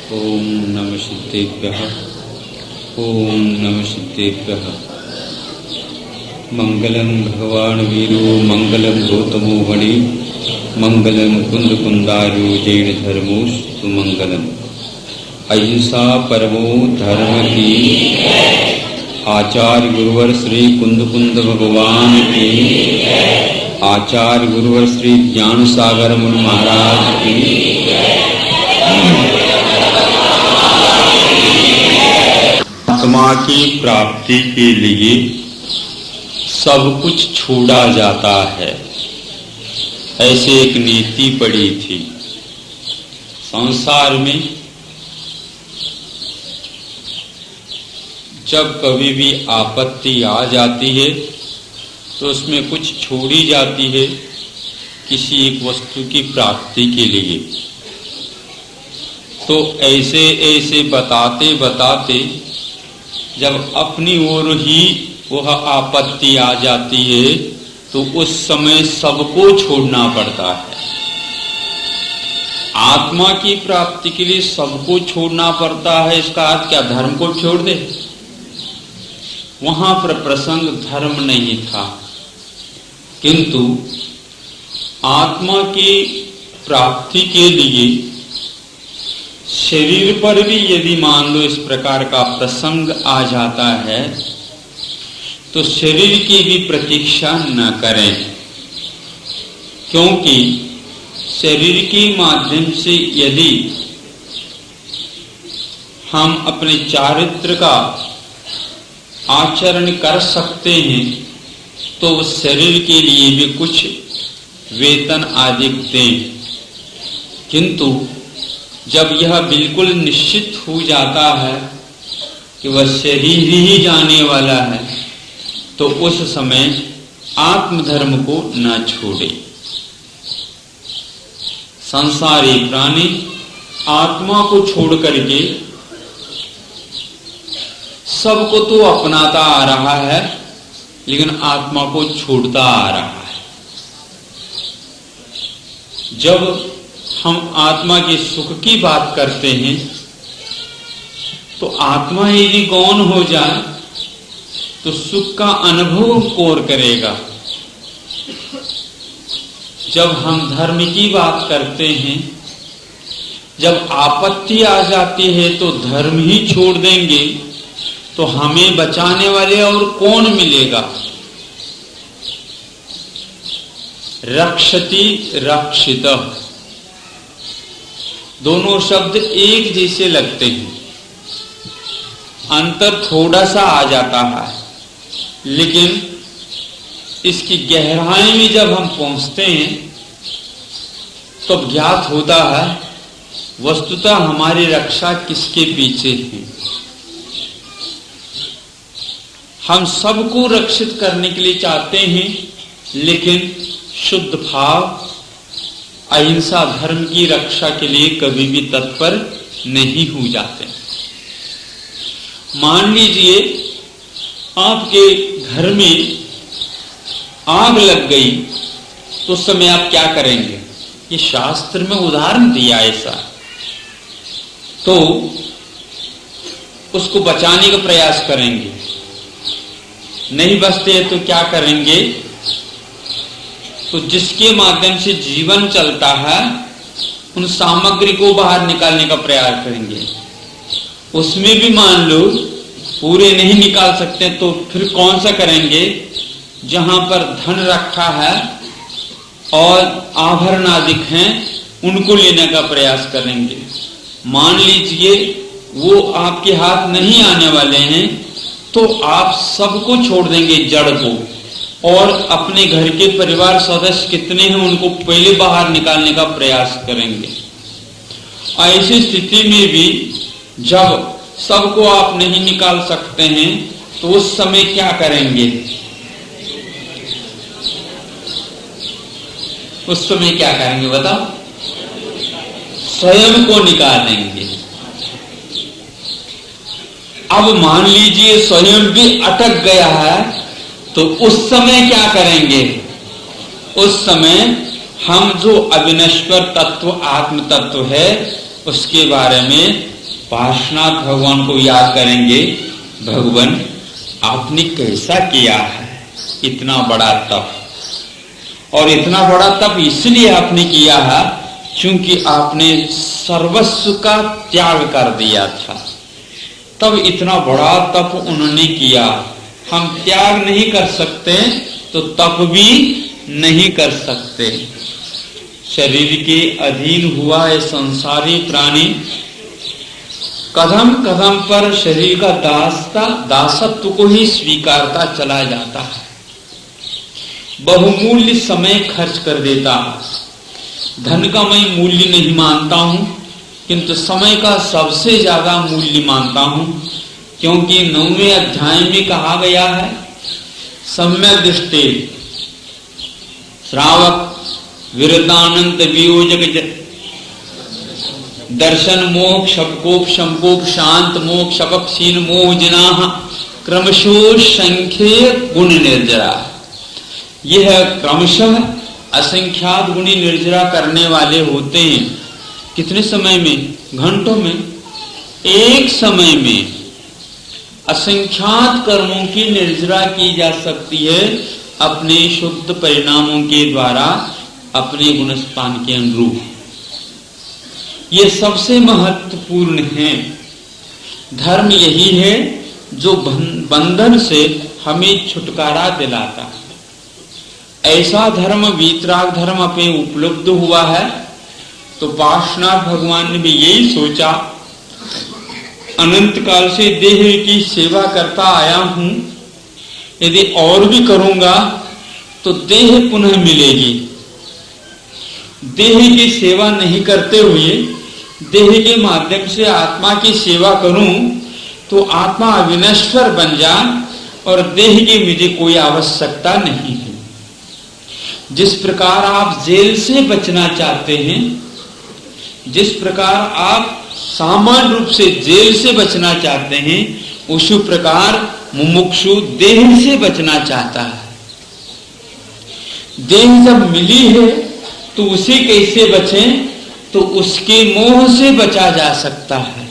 ओम नमः सिद्धेभ्यः। ओम नमः सिद्धेभ्यः। मंगलम भगवान वीरो मंगलम गौतमो हरि मंगलम कुंद कुंदारो जैन धर्मोस्तु मंगलम। अहिंसा परमो धर्म की। आचार्य गुरुवर श्री कुंद कुंद भगवान की। आचार्य गुरुवर श्री ज्ञान सागर मुनि महाराज की। आत्मा की प्राप्ति के लिए सब कुछ छोड़ा जाता है, ऐसे एक नीति पड़ी थी। संसार में जब कभी भी आपत्ति आ जाती है तो उसमें कुछ छोड़ी जाती है किसी एक वस्तु की प्राप्ति के लिए। तो ऐसे ऐसे बताते बताते जब अपनी ओर ही वह आपत्ति आ जाती है तो उस समय सबको छोड़ना पड़ता है। आत्मा की प्राप्ति के लिए सबको छोड़ना पड़ता है। इसका अर्थ क्या धर्म को छोड़ दे? वहां पर प्रसंग धर्म नहीं था, किंतु आत्मा की प्राप्ति के लिए शरीर पर भी यदि मान लो इस प्रकार का प्रसंग आ जाता है तो शरीर की भी प्रतीक्षा न करें, क्योंकि शरीर के माध्यम से यदि हम अपने चारित्र का आचरण कर सकते हैं तो उस शरीर के लिए भी कुछ वेतन आदि दें। किंतु जब यह बिल्कुल निश्चित हो जाता है कि वह शरीर ही जाने वाला है तो उस समय आत्मधर्म को न छोड़े। संसारी प्राणी आत्मा को छोड़ करके सबको तो अपनाता आ रहा है, लेकिन आत्मा को छोड़ता आ रहा है। जब हम आत्मा के सुख की बात करते हैं तो आत्मा यदि गौण हो जाए तो सुख का अनुभव कौन करेगा। जब हम धर्म की बात करते हैं, जब आपत्ति आ जाती है तो धर्म ही छोड़ देंगे तो हमें बचाने वाले और कौन मिलेगा। रक्षति रक्षितः दोनों शब्द एक जैसे लगते हैं, अंतर थोड़ा सा आ जाता है, लेकिन इसकी गहराई में जब हम पहुंचते हैं तो ज्ञात होता है वस्तुतः हमारी रक्षा किसके पीछे है। हम सबको रक्षित करने के लिए चाहते हैं, लेकिन शुद्ध भाव अहिंसा धर्म की रक्षा के लिए कभी भी तत्पर नहीं हो जाते। मान लीजिए आपके घर में आग लग गई तो उस समय आप क्या करेंगे? ये शास्त्र में उदाहरण दिया ऐसा। तो उसको बचाने का प्रयास करेंगे, नहीं बचते तो क्या करेंगे? तो जिसके माध्यम से जीवन चलता है उन सामग्री को बाहर निकालने का प्रयास करेंगे। उसमें भी मान लो पूरे नहीं निकाल सकते तो फिर कौन सा करेंगे? जहां पर धन रखा है और आभरण आदि हैं उनको लेने का प्रयास करेंगे। मान लीजिए वो आपके हाथ नहीं आने वाले हैं तो आप सबको छोड़ देंगे, जड़ को, और अपने घर के परिवार सदस्य कितने हैं उनको पहले बाहर निकालने का प्रयास करेंगे। ऐसी स्थिति में भी जब सबको आप नहीं निकाल सकते हैं तो उस समय क्या करेंगे? उस समय क्या करेंगे बताओ? स्वयं को निकालेंगे। अब मान लीजिए स्वयं भी अटक गया है तो उस समय क्या करेंगे? उस समय हम जो अविनश्वर तत्व आत्म तत्व है उसके बारे में पार्श्वनाथ भगवान को याद करेंगे, भगवान आपने कैसा किया है इतना बड़ा तप, और इतना बड़ा तप इसलिए आपने किया है क्योंकि आपने सर्वस्व का त्याग कर दिया था, तब इतना बड़ा तप उन्होंने किया। हम त्याग नहीं कर सकते तो तप भी नहीं कर सकते। शरीर के अधीन हुआ ये संसारी प्राणी कदम कदम पर शरीर का दासत्व को ही स्वीकारता चला जाता है, बहुमूल्य समय खर्च कर देता है। धन का मैं मूल्य नहीं मानता हूं, किंतु समय का सबसे ज्यादा मूल्य मानता हूं, क्योंकि 9वें अध्याय में कहा गया है, सम्यक दृष्टि श्रावक विरतानंत वियोजक दर्शन मोह शपकोप शंकोप शांत मोह शपक क्षीण मोह जिनाह क्रमशो संख्य गुण निर्जरा। यह क्रमशः असंख्यात गुणी निर्जरा करने वाले होते हैं। कितने समय में? घंटों में, एक समय में असंख्यात कर्मों की निर्जरा की जा सकती है अपने शुद्ध परिणामों के द्वारा, अपने गुणस्पान के अनुरूप। ये सबसे महत्वपूर्ण है। धर्म यही है जो बंधन से हमें छुटकारा दिलाता है। ऐसा धर्म वीतराग धर्म हमें उपलब्ध हुआ है तो पार्श्वनाथ भगवान ने भी यही सोचा, अनंत काल से देह की सेवा करता आया हूं, यदि और भी करूंगा तो देह पुनः मिलेगी। देह की सेवा नहीं करते हुए देह के माध्यम से आत्मा की सेवा करूं तो आत्मा अविनश्वर बन जाए और देह की मुझे कोई आवश्यकता नहीं है। जिस प्रकार आप जेल से बचना चाहते हैं, जिस प्रकार आप सामान्य रूप से जेल से बचना चाहते हैं, उसी प्रकार मुमुक्षु देह से बचना चाहता है। देह जब मिली है तो उसे कैसे बचें? तो उसके मोह से बचा जा सकता है।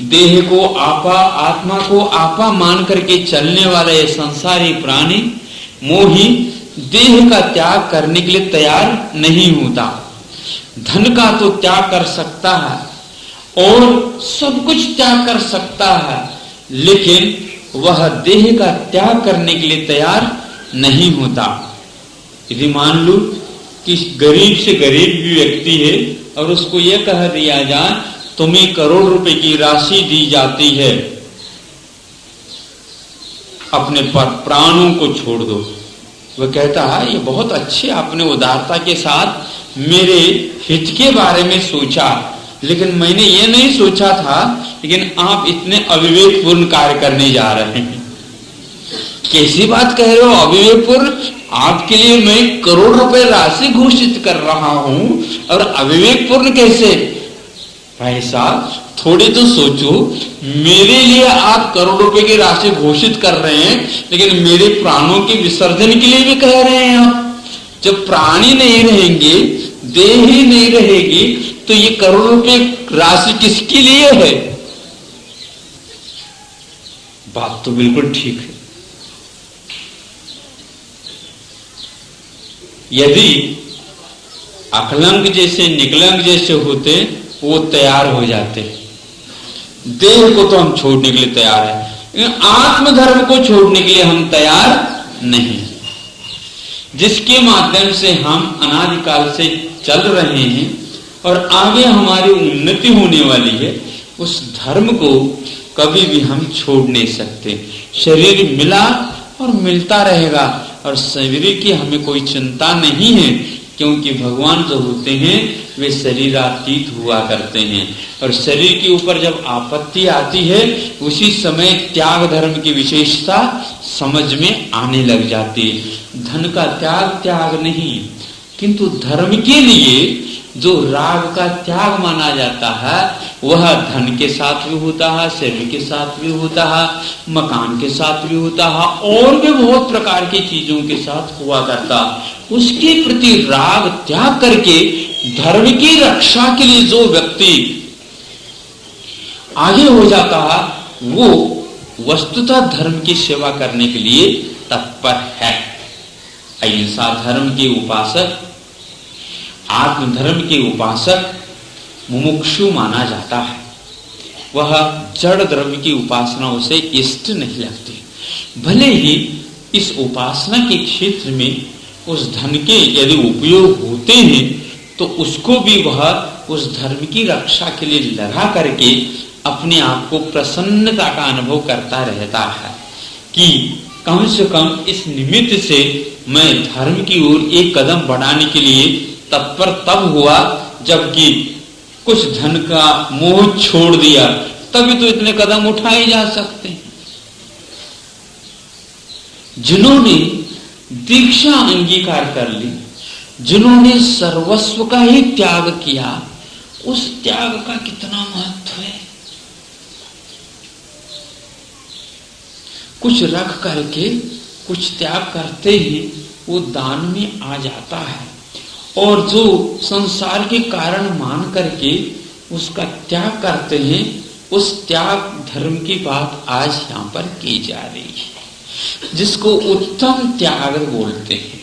देह को आपा, आत्मा को आपा मान करके चलने वाला ये संसारी प्राणी मोही देह का त्याग करने के लिए तैयार नहीं होता। धन का तो त्याग कर सकता है और सब कुछ त्याग कर सकता है, लेकिन वह देह का त्याग करने के लिए तैयार नहीं होता। यदि मान लो कि गरीब से गरीब भी व्यक्ति है और उसको यह कह दिया जाए तुम्हें करोड़ रुपए की राशि दी जाती है, अपने प्राणों को छोड़ दो, वह कहता है ये बहुत अच्छे आपने उदारता के साथ मेरे हित के बारे में सोचा, लेकिन मैंने ये नहीं सोचा था, लेकिन आप इतने अविवेकपूर्ण कार्य करने जा रहे हैं। कैसी बात कह रहे हो अविवेकपूर्ण? आपके लिए मैं करोड़ रुपए राशि घोषित कर रहा हूं और अविवेकपूर्ण कैसे? भाई साहब थोड़ी तो सोचो, मेरे लिए आप करोड़ रुपए की राशि घोषित कर रहे हैं, लेकिन मेरे प्राणों के विसर्जन के लिए भी कह रहे हैं आप। जब प्राणी नहीं रहेंगे, देह ही नहीं रहेगी, तो ये करोड़ रुपए राशि किसके लिए है? बात तो बिल्कुल ठीक है। यदि अकलंक जैसे निकलंक जैसे होते वो तैयार हो जाते। देह को तो हम छोड़ने के लिए तैयार है, आत्मधर्म को छोड़ने के लिए हम तैयार नहीं। जिसके माध्यम से हम अनादिकाल से चल रहे हैं और आगे हमारी उन्नति होने वाली है, उस धर्म को कभी भी हम छोड़ नहीं सकते। शरीर मिला और मिलता रहेगा और शरीर की हमें कोई चिंता नहीं है, क्योंकि भगवान जो होते हैं वे शरीरातीत हुआ करते हैं और शरीर के ऊपर जब आपत्ति आती है उसी समय त्याग धर्म की विशेषता समझ में आने लग जाती है। धन का त्याग नहीं, किंतु धर्म के लिए जो राग का त्याग माना जाता है वह धन के साथ भी होता है, शरीर के साथ भी होता है, मकान के साथ भी होता है और भी बहुत प्रकार की चीजों के साथ हुआ करता। उसके प्रति राग त्याग करके धर्म की रक्षा के लिए जो व्यक्ति आगे हो जाता है वो वस्तुतः धर्म की सेवा करने के लिए तत्पर है। अहिंसा धर्म के उपासक, आत्मधर्म के उपासक मुमुक्षु माना जाता है। वह जड़ द्रव्य की उपासना उसे इष्ट नहीं लगती। भले ही इस उपासना के क्षेत्र में उस धन के यदि उपयोग होते हैं तो उसको भी वह उस धर्म की रक्षा के लिए लगा करके अपने आप को प्रसन्नता का अनुभव करता रहता है कि कम से कम इस निमित्त से मैं धर्म की ओर एक कदम बढ़ाने के लिए तत्पर तब हुआ जबकि कुछ धन का मोह छोड़ दिया, तभी तो इतने कदम उठाए जा सकते हैं। जिन्होंने दीक्षा अंगीकार कर ली, जिन्होंने सर्वस्व का ही त्याग किया, उस त्याग का कितना महत्व है। कुछ रख करके कुछ त्याग करते ही वो दान में आ जाता है, और जो संसार के कारण मान करके उसका त्याग करते हैं, उस त्याग धर्म की बात आज यहाँ पर की जा रही है, जिसको उत्तम त्याग बोलते हैं।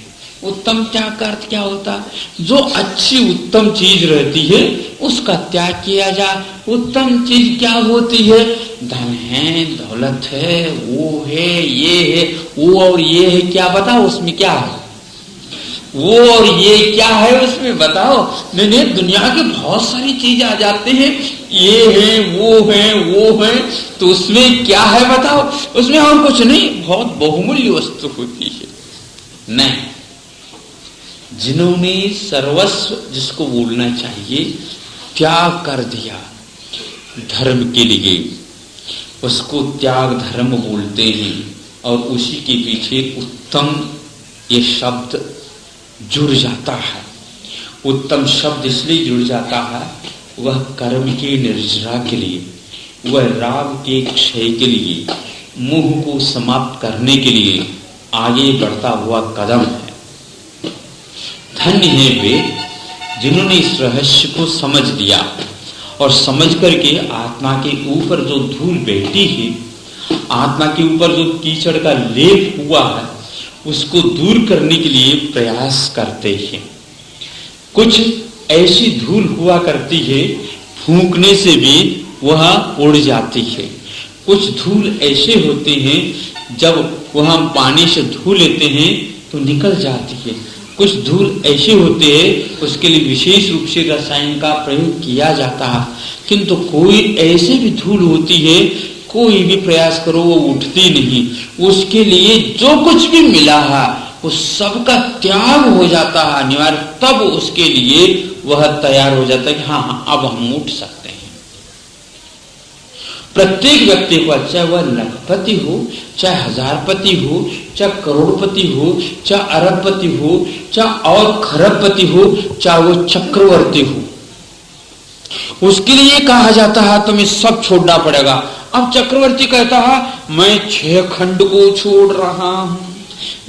उत्तम त्याग का अर्थ क्या होता है? जो अच्छी उत्तम चीज रहती है उसका त्याग किया जाए। उत्तम चीज क्या होती है? धन है, दौलत है, वो है, ये है, वो और ये है, क्या बताओ उसमें क्या है? वो और ये क्या है उसमें बताओ? नहीं, दुनिया के बहुत सारी चीज आ जाते हैं, ये है, वो है, तो उसमें क्या है बताओ? उसमें और कुछ नहीं, बहुत बहुमूल्य वस्तु होती है। नहीं, जिन्होंने सर्वस्व, जिसको बोलना चाहिए, त्याग कर दिया धर्म के लिए, उसको त्याग धर्म बोलते हैं। और उसी के पीछे उत्तम ये शब्द जुड़ जाता है। उत्तम शब्द इसलिए जुड़ जाता है, वह कर्म की निर्जरा के लिए, वह राग के क्षय के लिए, मोह को समाप्त करने के लिए आगे बढ़ता हुआ कदम है। धन्य है वे जिन्होंने इस रहस्य को समझ लिया और समझ करके आत्मा के ऊपर जो धूल बैठी है, आत्मा के ऊपर जो कीचड़ का लेप हुआ है, उसको दूर करने के लिए प्रयास करते हैं। कुछ ऐसी धूल हुआ करती है, फूंकने से भी वह उड़ जाती है। कुछ धूल ऐसे होते हैं, जब वह हम पानी से धो लेते हैं तो निकल जाती है। कुछ धूल ऐसे होते हैं, उसके लिए विशेष रूप से रसायन का प्रयोग किया जाता है। किंतु कोई ऐसे भी धूल होती है, कोई भी प्रयास करो वो उठती नहीं। उसके लिए जो कुछ भी मिला है वो सबका त्याग हो जाता है अनिवार्य, तब उसके लिए वह तैयार हो जाता है कि हाँ, अब हम उठ सकते हैं। प्रत्येक व्यक्ति को, चाहे वह लखपति हो, चाहे हजारपति हो, चाहे करोड़पति हो, चाहे अरबपति हो, चाहे और खरबपति हो, चाहे वो चक्रवर्ती हो, उसके लिए कहा जाता है तुम्हें सब छोड़ना पड़ेगा। अब चक्रवर्ती कहता है मैं 6 खंड को छोड़ रहा हूं,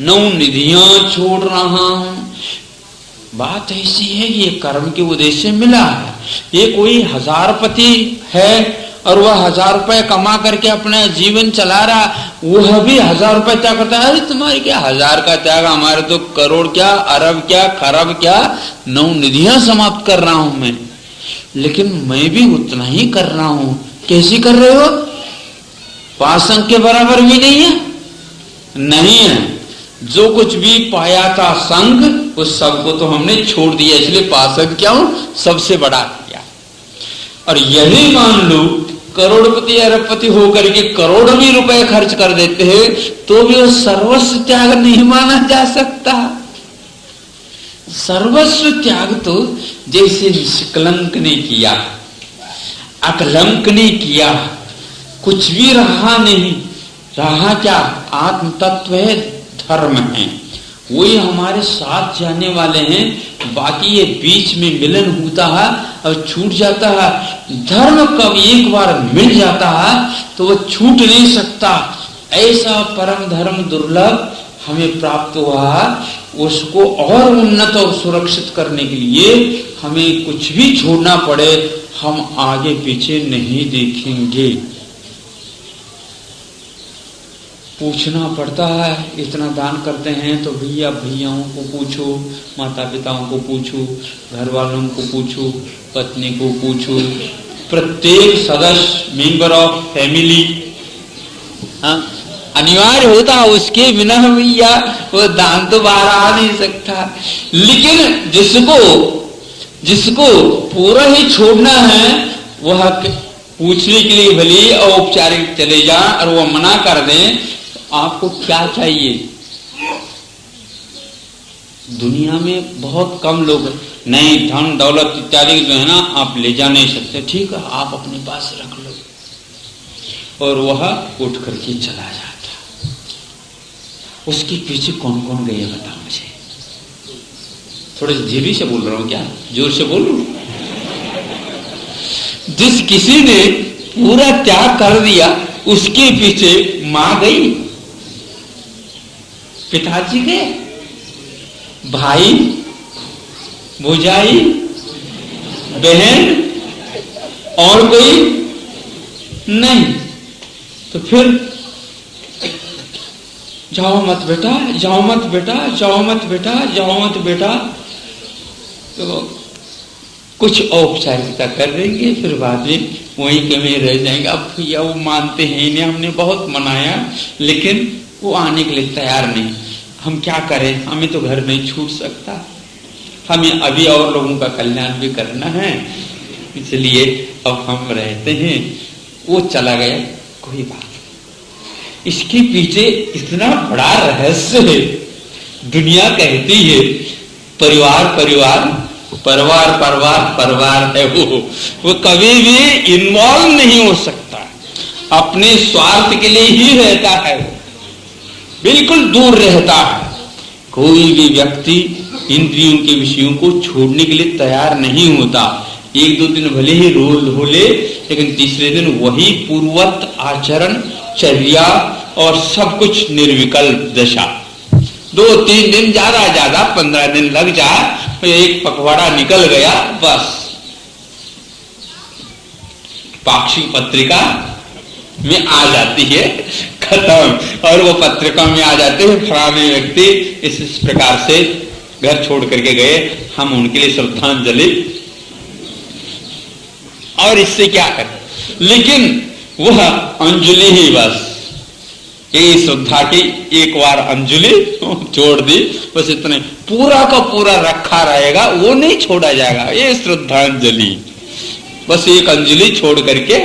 9 निधियां छोड़ रहा हूं। बात ऐसी है, ये कर्म के उद्देश्य से मिला है। ये कोई हजारपति है और वह 1000 रुपए कमा करके अपना जीवन चला रहा, वह भी 1000 रुपए त्याग करता है। अरे तुम्हारे क्या 1000 का त्याग, हमारे तो करोड़ क्या, अरब क्या, खरब क्या, 9 निधियां समाप्त कर रहा हूं मैं। लेकिन मैं भी उतना ही कर रहा हूं। कैसी कर रहे हो? 5 अंक के बराबर भी नहीं है, नहीं है। जो कुछ भी पाया था संग, उस सबको तो हमने छोड़ दिया, इसलिए 5 अंक क्या हूं, सबसे बड़ा किया। और यही मान लो करोड़पति अरबपति होकर के करोड़ों भी रुपए खर्च कर देते हैं, तो भी वो सर्वस्व त्याग नहीं माना जा सकता। सर्वस्व त्याग तो जैसे निष्कलंक ने किया, अकलंक ने किया, कुछ भी रहा नहीं। रहा क्या? आत्म तत्व है, धर्म है, वही हमारे साथ जाने वाले हैं। बाकी ये बीच में मिलन होता है और छूट जाता है। धर्म कब एक बार मिल जाता है तो वह छूट नहीं सकता। ऐसा परम धर्म दुर्लभ हमें प्राप्त हुआ, उसको और उन्नत और सुरक्षित करने के लिए हमें कुछ भी छोड़ना पड़े, हम आगे पीछे नहीं देखेंगे। पूछना पड़ता है, इतना दान करते हैं तो भैयाओं को पूछो, माता पिताओं को पूछो, घर वालों को पूछो, पत्नी को पूछो, प्रत्येक सदस्य मेंबर ऑफ फैमिली अनिवार्य होता है। उसके बिना भैया वो दान तो बाहर आ नहीं सकता। लेकिन जिसको पूरा ही छोड़ना है, वह पूछने के लिए भले औपचारिक चले जा और वह मना कर दें, तो आपको क्या चाहिए? दुनिया में बहुत कम लोग नहीं, धन दौलत इत्यादि जो है ना, आप ले जा नहीं सकते। ठीक है, आप अपने पास रख लो। और वह उठ करके चला जाता। उसके पीछे कौन कौन गए बता मुझे। थोड़े धीरे से बोल रहा हूं क्या, जोर से बोलूं? जिस किसी ने पूरा त्याग कर दिया, उसके पीछे मां गई, पिताजी गए, भाई, भौजाई, बहन, और कोई नहीं। तो फिर जाओ मत बेटा, जाओ मत बेटा, जाओ मत बेटा, जाओ मत बेटा। तो कुछ औपचारिकता कर देंगे, फिर बाद में वहीं के में रह जाएंगे। अब भैया वो मानते हैं इन्हें, हमने बहुत मनाया लेकिन वो आने के लिए तैयार नहीं। हम क्या करें, हमें तो घर नहीं छूट सकता, हमें अभी और लोगों का कल्याण भी करना है, इसलिए अब हम रहते हैं। वो चला गया, कोई बात। इसके पीछे इतना बड़ा रहस्य है। दुनिया कहती है परिवार परिवार परिवार परिवार परिवार है, वो कभी भी इन्वॉल्व नहीं हो सकता, अपने स्वार्थ के लिए ही रहता है, वो बिल्कुल दूर रहता है। कोई भी व्यक्ति इंद्रियों के विषयों को छोड़ने के लिए तैयार नहीं होता। एक दो दिन भले ही रोज हो ले, लेकिन तीसरे दिन वही पूर्वत आचरण, चर्या और सब कुछ निर्विकल्प दशा। 2-3 दिन ज्यादा 15 दिन लग जाए तो एक पखवाड़ा निकल गया, बस पाक्षिक पत्रिका में आ जाती है, खत्म। और वो पत्रिका में आ जाते हैं फलाने व्यक्ति इस प्रकार से घर छोड़ करके गए, हम उनके लिए श्रद्धांजलि, और इससे क्या करें। लेकिन वह अंजलि ही, बस ये श्रद्धा की एक बार अंजलि छोड़ दी, बस इतने, पूरा का पूरा रखा रहेगा, वो नहीं छोड़ा जाएगा। ये श्रद्धांजलि, बस एक अंजलि छोड़ करके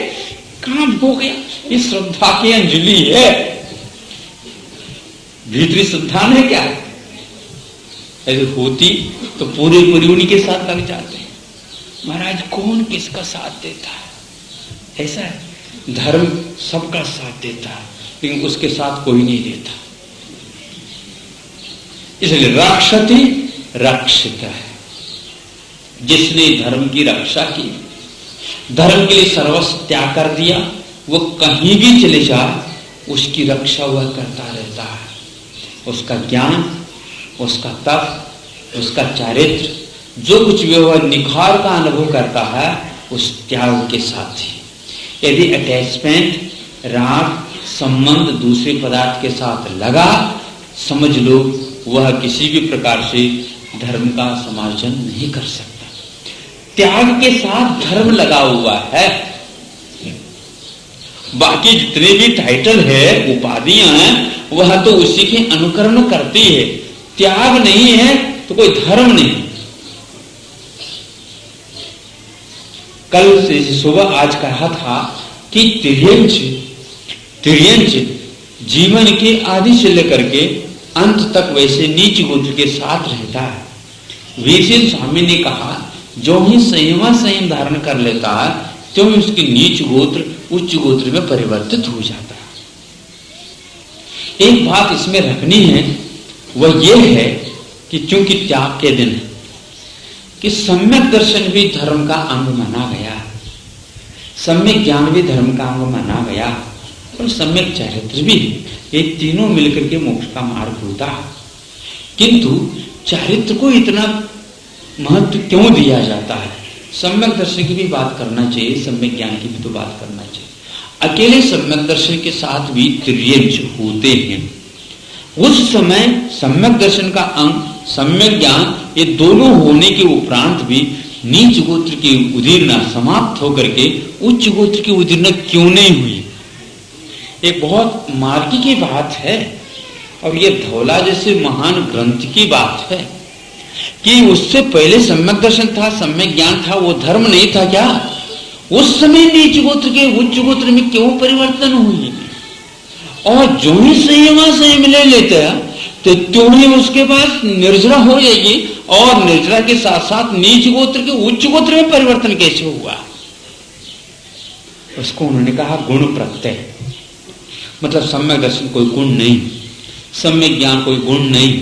काम हो गया। ये श्रद्धा की अंजलि है, भीतरी श्रद्धा है क्या? ऐसे होती तो पूरी उन्हीं के साथ लग जाते हैं। महाराज कौन किसका साथ देता है? ऐसा है, धर्म सबका साथ देता है, लेकिन उसके साथ कोई नहीं देता। इसलिए रक्षति रक्षित है। जिसने धर्म की रक्षा की, धर्म के लिए सर्वस्व त्याग कर दिया, वो कहीं भी चले जाए उसकी रक्षा वह करता रहता है। उसका ज्ञान, उसका तप, उसका चारित्र, जो कुछ भी वह निखार का अनुभव करता है उस त्याग के साथ ही। यदि अटैचमेंट, राग, संबंध दूसरे पदार्थ के साथ लगा, समझ लो वह किसी भी प्रकार से धर्म का समार्जन नहीं कर सकता। त्याग के साथ धर्म लगा हुआ है। बाकी जितने भी टाइटल है, उपाधियां हैं, वह तो उसी के अनुकरण करती है। त्याग नहीं है तो कोई धर्म नहीं। कल से सुबह आज कहा था कि तिर्यंच जीवन के आदि से लेकर के अंत तक वैसे नीच गोत्र के साथ रहता है। वीरसेन स्वामी ने कहा, जो ही संयम धारण कर लेता है, तो उसकी नीच गोत्र उच्च गोत्र में परिवर्तित हो जाता है। एक बात इसमें रखनी है, वह यह है कि चूंकि त्याग के दिन है, कि सम्यक दर्शन भी धर्म का अंग माना गया, सम्यक ज्ञान भी धर्म का अंग माना गया, और सम्यक चारित्र भी। ये तीनों मिलकर के मोक्ष का मार्ग होता है। किंतु चारित्र को इतना महत्व क्यों दिया जाता है? सम्यक दर्शन की भी बात करना चाहिए, सम्यक ज्ञान की भी तो बात करना चाहिए। अकेले सम्यक दर्शन के साथ भी तिर्यंच होते हैं। उस समय सम्यक दर्शन का अंग, सम्यक ज्ञान, ये दोनों होने के उपरांत भी नीच गोत्र की उदीर्णा समाप्त होकर के उच्च गोत्र की उदीर्णा क्यों नहीं हुई? एक बहुत मार्गी की बात है, और ये धौला जैसे महान ग्रंथ की बात है कि उससे पहले सम्यक दर्शन था, सम्यक ज्ञान था, वो धर्म नहीं था क्या? उस समय नीच गोत्र के उच्च गोत्र में क्यों परिवर्तन हुई? और जो ही संयम ले लेते हैं तो त्यों ही उसके बाद निर्जरा हो जाएगी, और निर्जरा के साथ साथ नीच गोत्र के उच्च गोत्र में परिवर्तन कैसे हुआ? उसको उन्होंने कहा गुण प्रत्यय, मतलब सम्यक दर्शन कोई गुण नहीं, सम्यक ज्ञान कोई गुण नहीं,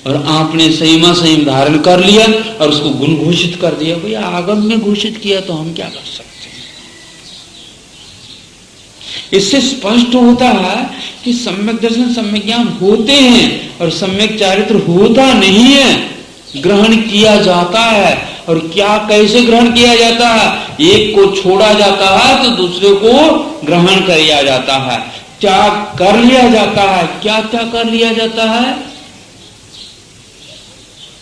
और आपने संयम धारण कर लिया और उसको गुण घोषित कर दिया। भैया आगम में घोषित किया तो हम क्या कर सकते हैं? इससे स्पष्ट होता है कि सम्यक दर्शन सम्यक ज्ञान होते हैं और सम्यक चारित्र होता नहीं है, ग्रहण किया जाता है। और क्या कैसे ग्रहण किया जाता है? एक को छोड़ा जाता है तो दूसरे को ग्रहण कर लिया जाता है, त्याग कर लिया जाता है। क्या त्याग कर लिया जाता है?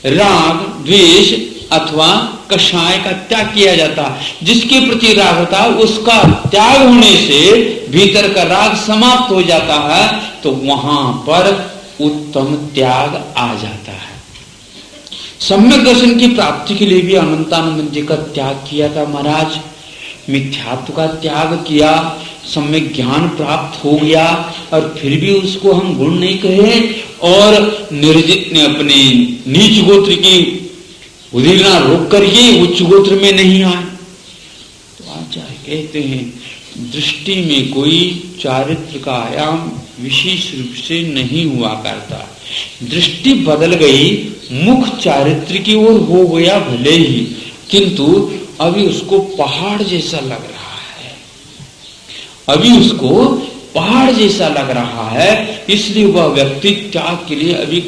राग द्वेष अथवा कषाय का त्याग किया जाता है। जिसके प्रति राग था उसका त्याग होने से भीतर का राग समाप्त हो जाता है, तो वहां पर उत्तम त्याग आ जाता है। सम्यक दर्शन की प्राप्ति के लिए भी अनंतानंद जी का त्याग किया था महाराज, मिथ्यात्व का त्याग किया, सम्यक ज्ञान प्राप्त हो गया, और फिर भी उसको हम गुण नहीं कहे और निर्जित ने अपने नीच गोत्र की उदीर्णा रोक करके उच्च गोत्र में नहीं आए। तो आचार्य कहते हैं दृष्टि में कोई चारित्र का आयाम विशेष रूप से नहीं हुआ करता। दृष्टि बदल गई, मुख चारित्र की ओर हो गया भले ही, किंतु अभी उसको पहाड़ जैसा लग रहा है, अभी उसको पहाड़ जैसा लग रहा है, इसलिए वह व्यक्ति त्याग के लिए अभी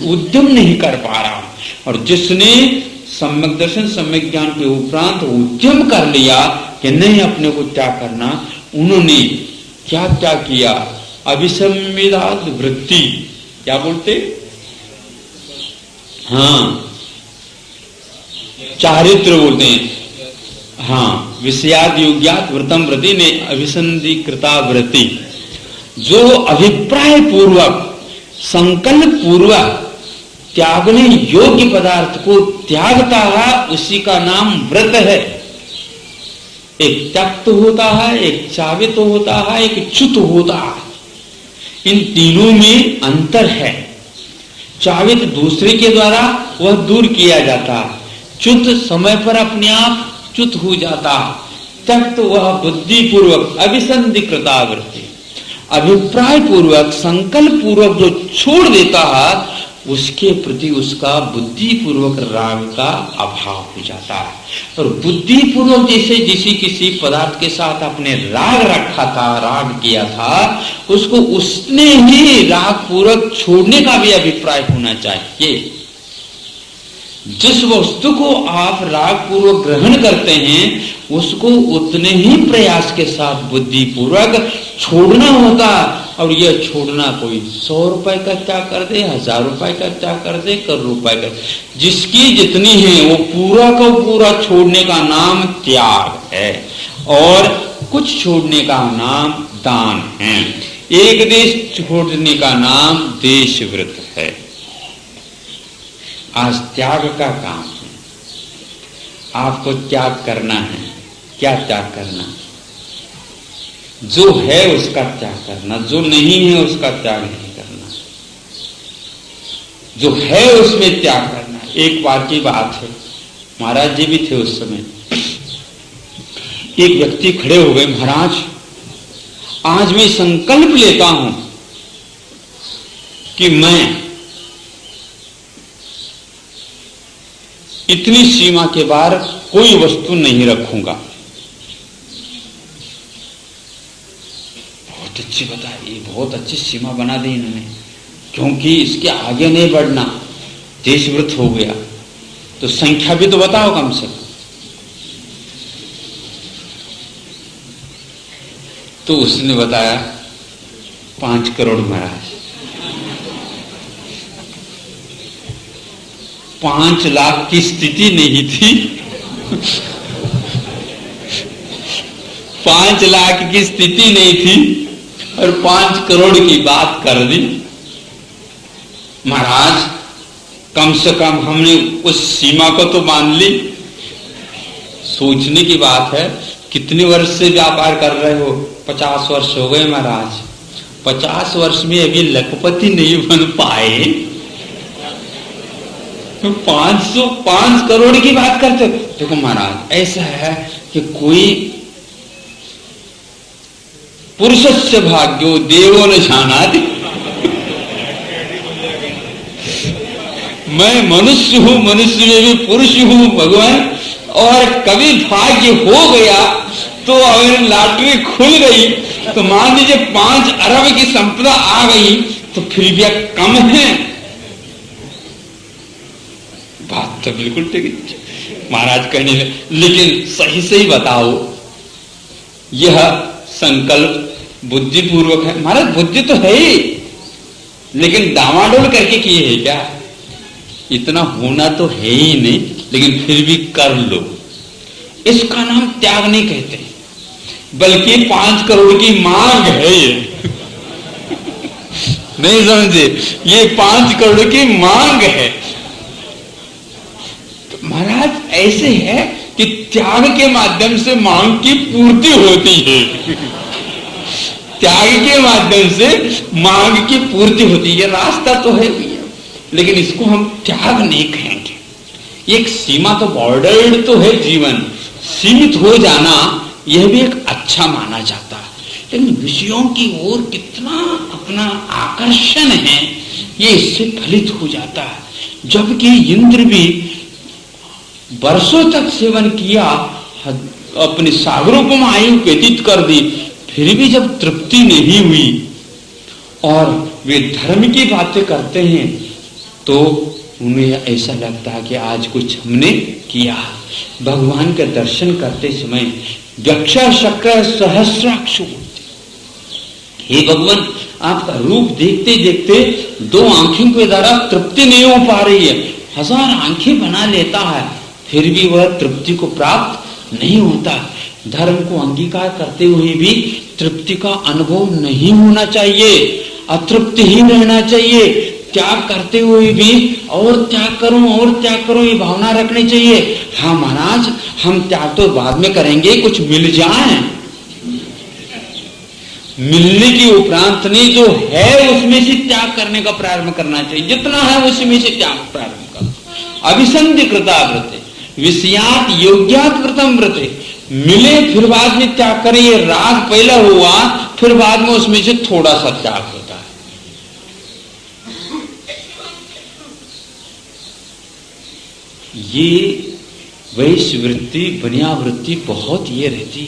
उद्यम नहीं कर पा रहा। और जिसने सम्यक दर्शन सम्यक ज्ञान के उपरांत उद्यम कर लिया कि नहीं अपने को त्याग करना, उन्होंने क्या त्याग किया? अभिसंविदात वृत्ति, क्या बोलते? हाँ, चारित्र बोलते हैं। हाँ, विषयाद योग्यात व्रतम व्रति ने अभिसंधिकृता व्रति, जो अभिप्राय पूर्वक संकल्प पूर्वक त्यागने योग्य पदार्थ को त्यागता है, उसी का नाम व्रत है। एक त्यक्त होता है, एक चावित होता है, एक च्युत होता है। इन तीनों में अंतर है। चावित दूसरे के द्वारा वह दूर किया जाता है, च्युत समय पर अपने आप च्युत हो जाता, त्यक्त वह बुद्धि पूर्वक अभिसंधिकृता वृत्ति, अभिप्राय पूर्वक संकल्प पूर्वक जो छोड़ देता है, उसके प्रति उसका बुद्धि पूर्वक राग का अभाव हो जाता है। और बुद्धि पूर्वक जैसे किसी पदार्थ के साथ अपने राग रखा था, राग किया था, उसको उसने ही राग पूर्वक छोड़ने का भी अभिप्राय होना चाहिए। जिस वस्तु को आप राग पूर्वक ग्रहण करते हैं, उसको उतने ही प्रयास के साथ बुद्धि पूर्वक छोड़ना होता। और यह छोड़ना कोई 100 रुपए का त्याग कर दे, 1000 रुपए का त्याग कर दे, करोड़ रुपए का, जिसकी जितनी है वो पूरा का पूरा छोड़ने का नाम त्याग है, और कुछ छोड़ने का नाम दान है। एक देश छोड़ने का नाम देशव्रत है। आज त्याग का काम है, आपको त्याग करना है। क्या त्याग करना? जो है उसका त्याग करना, जो नहीं है उसका त्याग नहीं करना, जो है उसमें त्याग करना। एक बार की बात है, महाराज जी भी थे उस समय। एक व्यक्ति खड़े हो गए, महाराज आज मैं संकल्प लेता हूं कि मैं इतनी सीमा के बाहर कोई वस्तु नहीं रखूंगा। बहुत अच्छी बताई, बहुत अच्छी सीमा बना दी इन्होंने, क्योंकि इसके आगे नहीं बढ़ना, देशव्रत हो गया तो संख्या भी तो बताओ कम से कम। तो उसने बताया 5 करोड़ महाराज। 5 लाख की स्थिति नहीं थी, 5 लाख की स्थिति नहीं थी और 5 करोड़ की बात कर दी। महाराज कम से कम हमने उस सीमा को तो मान ली। सोचने की बात है, कितने वर्ष से व्यापार कर रहे हो? 50 वर्ष हो गए महाराज। 50 वर्ष में अभी लखपति नहीं बन पाए, 5 करोड़ की बात करते हो? देखो महाराज, ऐसा है कि कोई पुरुषस्य भाग्यो देवो न जानाति, मैं मनुष्य हूं, मनुष्य में भी पुरुष हूं भगवान, और कभी भाग्य हो गया तो अगर लॉटरी खुल गई तो मान लीजिए 5 अरब की संपदा आ गई तो फिर भी कम है। बात तो बिल्कुल ठीक है महाराज कहने लगे, लेकिन सही सही बताओ, यह संकल्प बुद्धिपूर्वक है? महाराज बुद्धि तो है ही, लेकिन डामाडोल करके किए है क्या? इतना होना तो है ही नहीं, लेकिन फिर भी कर लो। इसका नाम त्याग नहीं कहते, बल्कि 5 करोड़ की मांग है ये। नहीं समझे? ये 5 करोड़ की मांग है। तो महाराज ऐसे है कि त्याग के माध्यम से मांग की पूर्ति होती है। त्याग के माध्यम से मांग की पूर्ति होती है, रास्ता तो है भी, लेकिन इसको हम त्याग नहीं कहेंगे। एक सीमा तो बॉर्डर्ड तो है, जीवन सीमित हो जाना यह भी एक अच्छा माना जाता है, लेकिन विषयों की ओर कितना अपना आकर्षण है ये इससे फलित हो जाता है। जबकि इंद्र भी वर्षों तक सेवन किया, अपने सागरोपम आयु व्यतीत कर दी, फिर भी जब तृप्ति नहीं हुई और वे धर्म की बातें करते हैं तो उन्हें ऐसा लगता है कि आज कुछ हमने किया। भगवान के दर्शन करते समय वक्षा शक्र सहस्राक्षु, हे भगवान आपका रूप देखते देखते 2 आंखों के द्वारा तृप्ति नहीं हो पा रही है, 1000 आंखें बना लेता है, फिर भी वह तृप्ति को प्राप्त नहीं होता। धर्म को अंगीकार करते हुए भी तृप्ति का अनुभव नहीं होना चाहिए, अतृप्त ही रहना चाहिए। त्याग करते हुए भी और त्याग करूं ये भावना रखनी चाहिए। हाँ महाराज, हम त्याग तो बाद में करेंगे, कुछ मिल जाए, मिलने की उपरांत नहीं, जो है उसमें से त्याग करने का प्रारंभ करना चाहिए। जितना है उसमें से त्याग प्रारंभ करो। अभिसंधि कृता व्रते विषयात योग्यात व्रतम व्रते, मिले फिर बाद में त्याग करें, ये राग पहला हुआ, फिर बाद में उसमें से थोड़ा सा त्याग होता है। ये वैश्य वृत्ति बनिया वृत्ति बहुत ये रहती।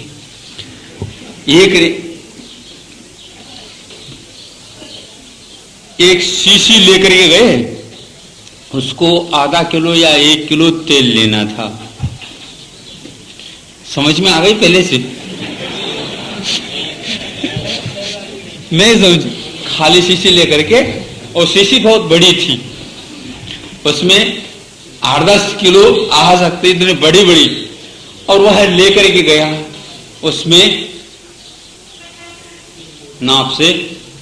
एक शीशी लेकर के गए, उसको आधा किलो या 1 किलो तेल लेना था। समझ में आ गई पहले से? नहीं समझ? खाली शीशी लेकर के, और शीशी बहुत बड़ी थी, उसमें 8-10 किलो आ सकते, इतनी बड़ी बड़ी, और वह लेकर के गया। उसमें नाप से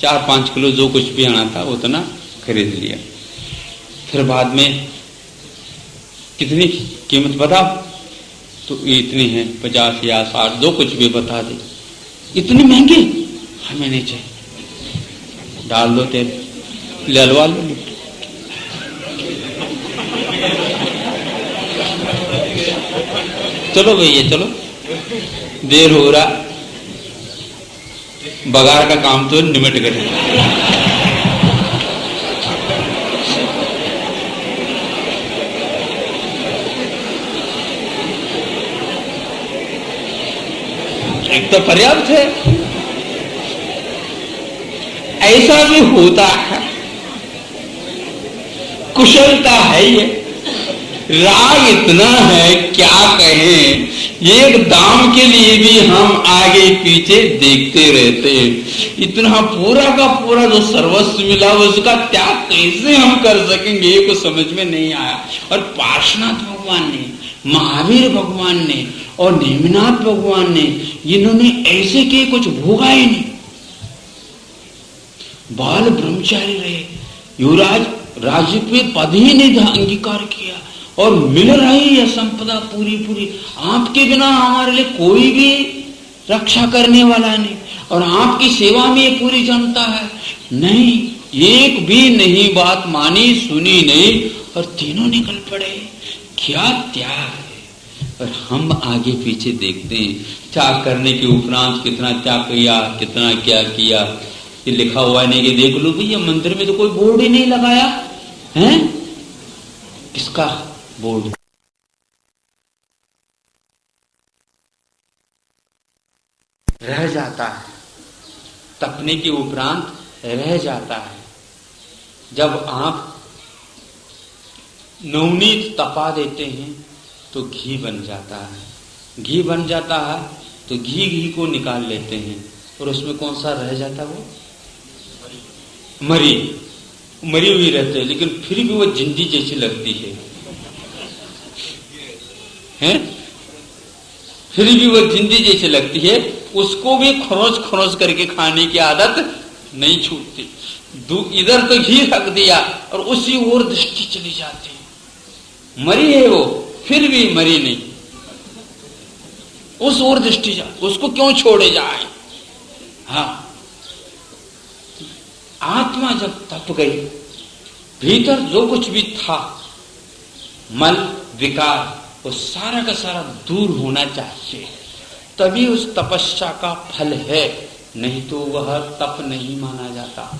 4-5 किलो जो कुछ भी आना था उतना खरीद लिया। फिर बाद में कितनी कीमत बताओ, तो इतनी है, 50 या 60 जो कुछ भी बता दे। इतनी महंगी हमें नहीं चाहिए, डाल दो तेल, ले लो। चलो भैया चलो, देर हो रहा, बगार का काम तो निमट गए। एक तो पर्याप्त है। ऐसा भी होता है, कुशलता है ये। राग इतना है क्या कहें, एक दाम के लिए भी हम आगे पीछे देखते रहते हैं। इतना पूरा का पूरा जो सर्वस्व मिला उसका त्याग कैसे हम कर सकेंगे, ये कुछ समझ में नहीं आया। और पार्श्वनाथ भगवान ने, महावीर भगवान ने और नेमिनाथ भगवान ने, इन्होंने ऐसे किए कुछ भोगा ही नहीं, बाल ब्रह्मचारी रहे, युवराज राज्य पे पद ही नहीं अंगीकार किया और मिल रही है संपदा पूरी पूरी। आपके बिना हमारे लिए कोई भी रक्षा करने वाला नहीं और आपकी सेवा में ये पूरी जनता है। नहीं, एक भी नहीं बात मानी सुनी नहीं और तीनों निकल पड़े। क्या त्याग है। और हम आगे पीछे देखते हैं, त्याग करने के उपरांत कितना त्याग किया, कितना क्या किया, ये लिखा हुआ नहीं कि देख लो भैया मंदिर में तो कोई बोर्ड ही नहीं लगाया है। किसका बोर्ड? रह जाता है, तपने के उपरांत रह जाता है। जब आप नवनीत तपा देते हैं तो घी बन जाता है। घी बन जाता है तो घी को निकाल लेते हैं और उसमें कौन सा रह जाता है? वो मरी हुई रहती है, लेकिन फिर भी वो जिंदी जैसी लगती है, हैं? फिर भी वो जिंदी जैसी लगती है। उसको भी खरोच करके खाने की आदत नहीं छूटती। इधर तो घी रख दिया और उसी ओर दृष्टि चली जाती है। मरी है वो, फिर भी मरी नहीं, उस ओर दृष्टि जा, उसको क्यों छोड़े जाए। हाँ, आत्मा जब तप गई, भीतर जो कुछ भी था मल विकार, वो सारा का सारा दूर होना चाहिए, तभी उस तपस्या का फल है, नहीं तो वह तप नहीं माना जाता।